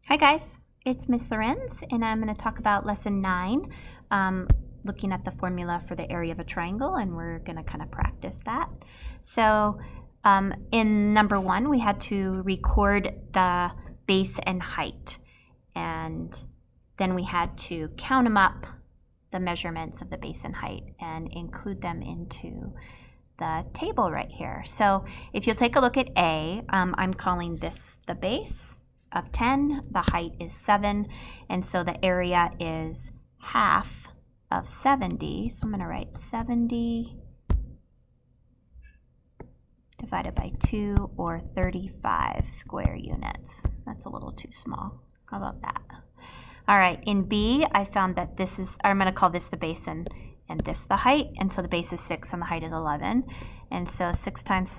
Hi guys, it's Miss Lorenz and I'm going to talk about lesson 9, looking at the formula for the area of a triangle, and we're going to kind of practice that. So in number 1 we had to record the base and height, and then we had to count them up, the measurements of the base and height, and include them into the table right here. So if you'll take a look at A, I'm calling this the base of 10, the height is 7, and so the area is half of 70. So I'm going to write 70 divided by 2, or 35 square units. That's a little too small. How about that? All right, in B, I found that this is, I'm going to call this the base and this the height, and so the base is 6 and the height is 11. And so 6 times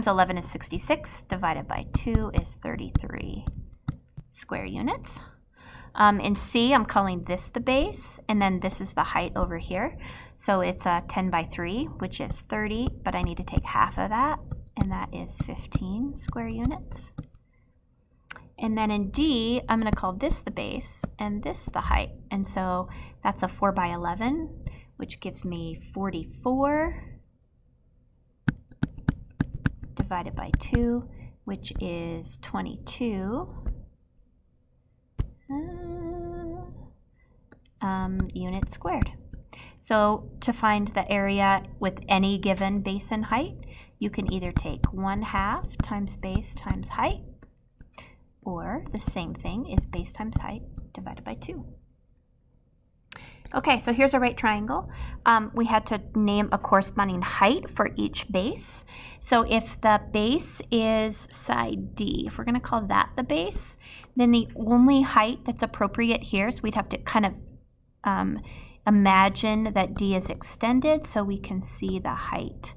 11 is 66, divided by 2 is 33 square units. In C, I'm calling this the base, and then this is the height over here. So it's 10 by 3, which is 30, but I need to take half of that, and that is 15 square units. And then in D, I'm going to call this the base and this the height. And so that's a 4 by 11, which gives me 44 divided by 2, which is 22 units squared. So to find the area with any given base and height, you can either take 1/2 times base times height, or the same thing is base times height divided by 2. Okay, so here's a right triangle. We had to name a corresponding height for each base. So if the base is side D, if we're going to call that the base, then the only height that's appropriate here, so we'd have to kind of imagine that D is extended so we can see the height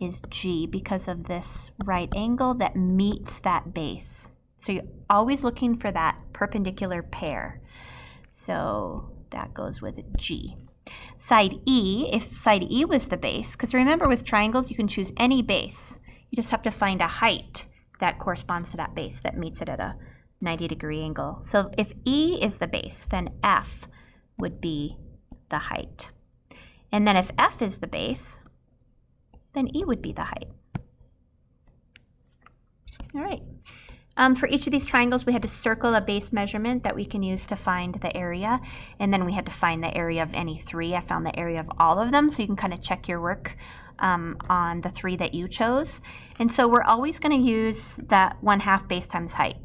is G because of this right angle that meets that base. So you're always looking for that perpendicular pair. So that goes with G. Side E, if side E was the base, because remember with triangles you can choose any base. You just have to find a height that corresponds to that base that meets it at a 90-degree angle. So if E is the base, then F would be the height. And then if F is the base, then E would be the height. All right. For each of these triangles, we had to circle a base measurement that we can use to find the area, and then we had to find the area of any 3. I found the area of all of them, so you can kind of check your work on the 3 that you chose. And so we're always going to use that 1/2 base times height,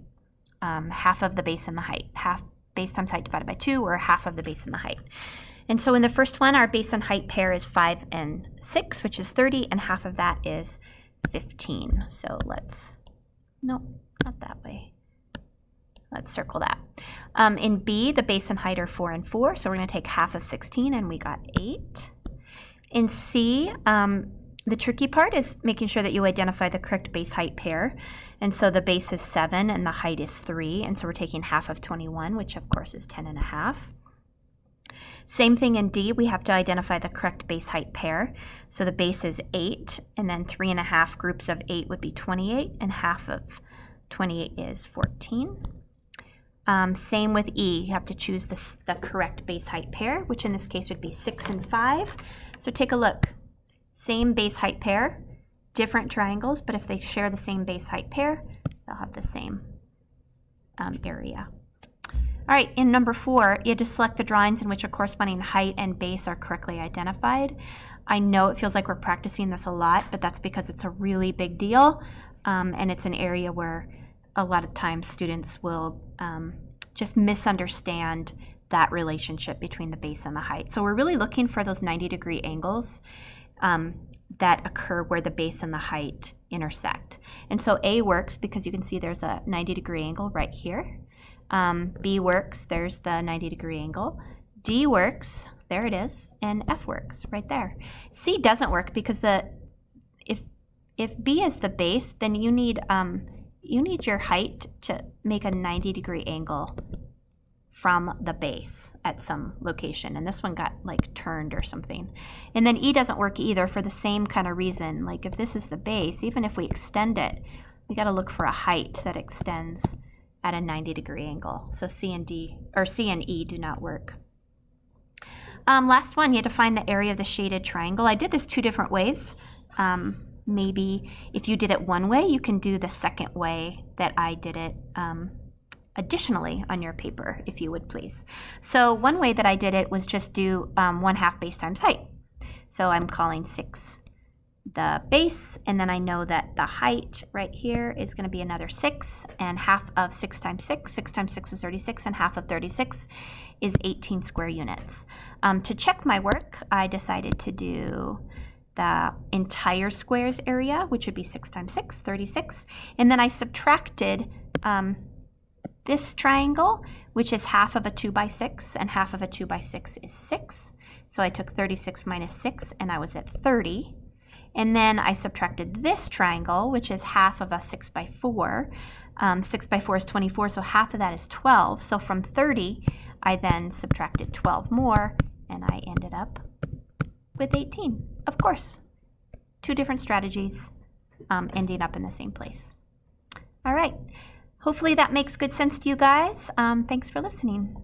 half of the base and the height, half base times height divided by 2, or half of the base and the height. And so in the first one, our base and height pair is 5 and 6, which is 30, and half of that is 15. So let's, no, not that way. Let's circle that. In B, the base and height are 4 and 4, so we're going to take half of 16, and we got 8. In C, the tricky part is making sure that you identify the correct base height pair. And so the base is 7 and the height is 3, and so we're taking half of 21, which of course is 10 1/2. Same thing in D, we have to identify the correct base height pair. So the base is 8, and then 3 1/2 groups of 8 would be 28, and half of 28 is 14. Same with E, you have to choose the correct base height pair, which in this case would be 6 and 5. So take a look. Same base height pair, different triangles, but if they share the same base height pair, they'll have the same area. All right, in number 4, you had to select the drawings in which a corresponding height and base are correctly identified. I know it feels like we're practicing this a lot, but that's because it's a really big deal, and it's an area where a lot of times students will just misunderstand that relationship between the base and the height. So we're really looking for those 90-degree angles that occur where the base and the height intersect. And so A works because you can see there's a 90-degree angle right here. B works, there's the 90-degree angle. D works, there it is, and F works right there. C doesn't work because if B is the base, then you need your height to make a 90-degree angle from the base at some location, and this one got like turned or something. And then E doesn't work either for the same kind of reason. Like if this is the base, even if we extend it, we got to look for a height that extends at a 90-degree angle. So C and D, or C and E, do not work. Last one, you had to find the area of the shaded triangle. I did this 2 different ways. Maybe if you did it one way, you can do the second way that I did it additionally on your paper, if you would please. So one way that I did it was just do 1/2 base times height. So I'm calling 6 the base, and then I know that the height right here is going to be another 6, and half of 6 times 6, 6 times 6 is 36, and half of 36 is 18 square units. To check my work, I decided to do the entire squares area, which would be 6 times 6, 36, and then I subtracted this triangle, which is half of a 2 by 6, and half of a 2 by 6 is 6. So I took 36 minus 6, and I was at 30. And then I subtracted this triangle, which is half of a 6 by 4. 6 by 4 is 24, so half of that is 12. So from 30, I then subtracted 12 more, and I ended up with 18. Of course, 2 different strategies ending up in the same place. All right. Hopefully that makes good sense to you guys. Thanks for listening.